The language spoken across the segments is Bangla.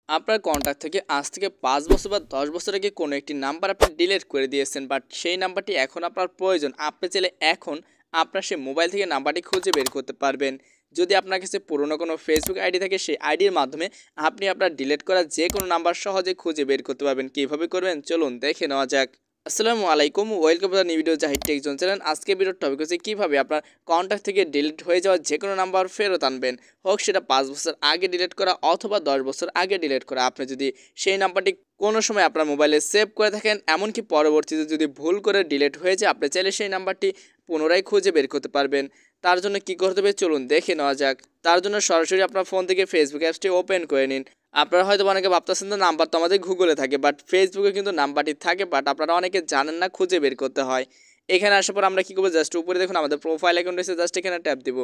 আপনার কন্ট্যাক্ট থেকে আজ থেকে ৫ বছর বা ১০ বছর আগে কোনো একটি নাম্বার আপনি ডিলিট করে দিয়েছেন, বাট সেই নাম্বারটি এখন আপনার প্রয়োজন। আপনি চাইলে এখন আপনার সেই মোবাইল থেকে নাম্বারটি খুঁজে বের করতে পারবেন। যদি আপনার কাছে পুরনো কোনো ফেসবুক আইডি থাকে, সেই আইডির মাধ্যমে আপনি আপনার ডিলিট করা যে কোনো নাম্বার সহজে খুঁজে বের করতে পারবেন। কীভাবে করবেন চলুন দেখে নেওয়া যাক। আসসালামু আলাইকুম, welcome to new video Zahid tech zone channel. আজকে ভিডিওর টপিক হচ্ছে কীভাবে আপনার কন্ট্যাক্ট থেকে ডিলিট হয়ে যাওয়া যে কোনো নাম্বার ফেরত আনবেন, হোক সেটা ৫ বছর আগে ডিলিট করা অথবা ১০ বছর আগে ডিলিট করা। আপনি যদি সেই নাম্বারটি কোনো সময় আপনার মোবাইলে সেভ করে থাকেন, এমনকি পরবর্তীতে যদি ভুল করে ডিলিট হয়ে যায়, আপনি চাইলে সেই নাম্বারটি পুনরায় খুঁজে বের করতে পারবেন। তার জন্য কী করতে হবে চলুন দেখে নেওয়া যাক। তার জন্য সরাসরি আপনার ফোন থেকে ফেসবুক অ্যাপসটি ওপেন করে নিন। আপনারা হয়তো অনেকে ভাবতেছেন যে নাম্বার তো আমাদের গুগলে থাকে, বাট ফেসবুকে কিন্তু নাম্বারটি থাকে, বাট আপনারা অনেকে জানেন না খুঁজে বের করতে হয়। এখানে আসার পর আমরা কী করবো, জাস্ট উপরে দেখুন আমাদের প্রোফাইল আইকন রয়েছে, জাস্ট এখানে ট্যাপ দিব।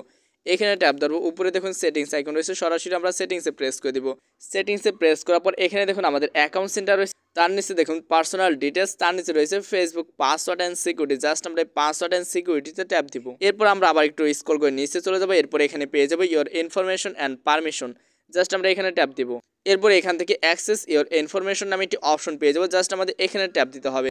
এখানে ট্যাপ ধরবো, উপরে দেখুন সেটিংস আইকন রয়েছে, সরাসরি আমরা সেটিংসে প্রেস করে দিব। সেটিংসে প্রেস করার পর এখানে দেখুন আমাদের অ্যাকাউন্ট সেন্টার রয়েছে, তার নিচে দেখুন পার্সোনাল ডিটেলস, তার নিচে রয়েছে Facebook password and security. Just আমরা এই পাসওয়ার্ড অ্যান্ড সিকিউরিটিতে ট্যাপ দিব। এরপর আমরা আবার একটু স্ক্রল করে নিচে চলে যাবো। এরপর এখানে পেয়ে যাবো your information and permission. Just আমরা এখানে ট্যাপ দিব। এরপর এখান থেকে অ্যাক্সেস ইওর ইনফরমেশন নামে একটি অপশন পেয়ে যাবো। জাস্ট আমাদের এখানে ট্যাপ দিতে হবে।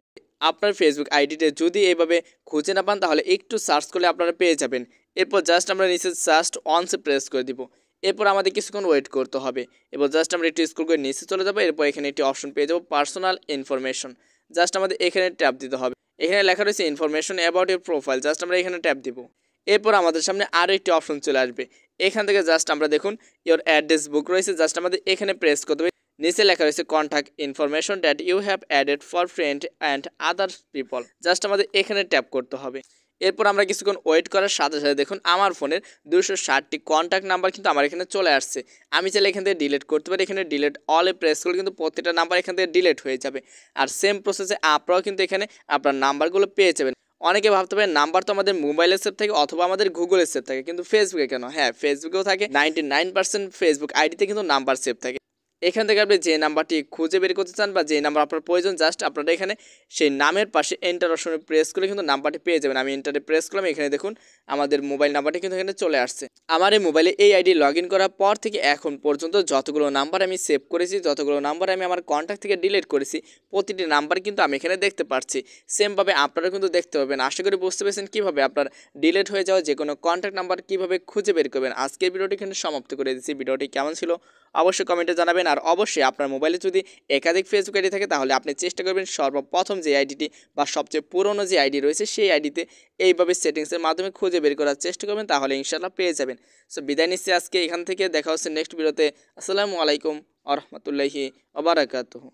আপনার ফেসবুক আইডিতে যদি এইভাবে খুঁজে না পান, তাহলে একটু সার্চ করলে আপনারা পেয়ে যাবেন। এরপর জাস্ট আমরা নিচে জাস্ট অনসে প্রেস করে দিব। এরপর আমাদের কিছুক্ষণ ওয়েট করতে হবে। এরপর জাস্ট আমরা একটু স্ক্রল করে নিচে চলে যাবো। এরপর এখানে একটি অপশন পেয়ে যাবো পার্সোনাল ইনফরমেশন। জাস্ট আমাদের এখানে ট্যাপ দিতে হবে। এখানে লেখা রয়েছে information about your profile. Just আমরা এখানে ট্যাপ দিব। এরপর আমাদের সামনে আরও একটি অপশন চলে আসবে। এখান থেকে জাস্ট আমরা দেখুন ইওর অ্যাড্রেস বুক রয়েছে, জাস্ট আমাদের এখানে প্রেস করতে হবে। নিচে লেখা রয়েছে contact information that you have added for friend and other people. Just আমাদের এখানে ট্যাপ করতে হবে। এরপর আমরা কিছুক্ষণ ওয়েট করার সাথে সাথে দেখুন আমার ফোনের 260টি কন্ট্যাক্ট নাম্বার কিন্তু আমার এখানে চলে আসছে। আমি চাইলে এখান থেকে ডিলিট করতে পারি। এখানে ডিলিট অলে প্রেস করলে কিন্তু প্রত্যেকটা নাম্বার এখান থেকে ডিলিট হয়ে যাবে। আর সেম প্রসেসে আপনারাও কিন্তু এখানে আপনার নাম্বারগুলো পেয়ে যাবেন। অনেকে ভাবতে পারেন নাম্বার তো আমাদের মোবাইলের সেভ থাকে অথবা আমাদের গুগলের সেভ থাকে, কিন্তু ফেসবুকে কেন? হ্যাঁ, ফেসবুকেও থাকে। 99% ফেসবুক আইডিতে কিন্তু নাম্বার সেভ থাকে। এখান থেকে আপনি যে নাম্বারটি খুঁজে বের করতে চান বা যে নাম্বার আপনার প্রয়োজন, জাস্ট আপনারা এখানে সেই নামের পাশে এন্টার অপশনে প্রেস করে কিন্তু নাম্বারটি পেয়ে যাবেন। আমি এন্টারে প্রেস করলাম। এখানে দেখুন আমাদের মোবাইল নাম্বারটি কিন্তু এখানে চলে আসছে। আমার এই মোবাইলে এই আইডি লগ ইন করার পর থেকে এখন পর্যন্ত যতগুলো নাম্বার আমি সেভ করেছি, যতগুলো নাম্বার আমি আমার কন্ট্যাক্ট থেকে ডিলিট করেছি, প্রতিটি নাম্বার কিন্তু আমি এখানে দেখতে পাচ্ছি। সেমভাবে আপনারা কিন্তু দেখতে পাবেন। আশা করি বুঝতে পেরেছেন কীভাবে আপনার ডিলিট হয়ে যাওয়া যে কোনো কন্ট্যাক্ট নাম্বার কীভাবে খুঁজে বের করবেন। আজকের ভিডিওটি এখানে সমাপ্ত করে দিচ্ছি। ভিডিওটি কেমন ছিল অবশ্যই কমেন্টে জানাবেন। আর অবশ্যই আপনার মোবাইলে যদি একাধিক ফেসবুক আইডি থাকে, তাহলে আপনি চেষ্টা করবেন সর্বপ্রথম যে আইডিটি বা সবচেয়ে পুরনো যে আইডি রয়েছে সেই আইডিতে এইভাবে সেটিংসের মাধ্যমে খুঁজে বের করার চেষ্টা করবেন, তাহলে ইনশাআল্লাহ পেয়ে যাবেন। সো বিদায় নিচ্ছি আজকে এখান থেকে। দেখা হচ্ছে নেক্সট ভিডিওতে। আসসালামু আলাইকুম ওয়া রাহমাতুল্লাহি ওয়া বারাকাতুহু।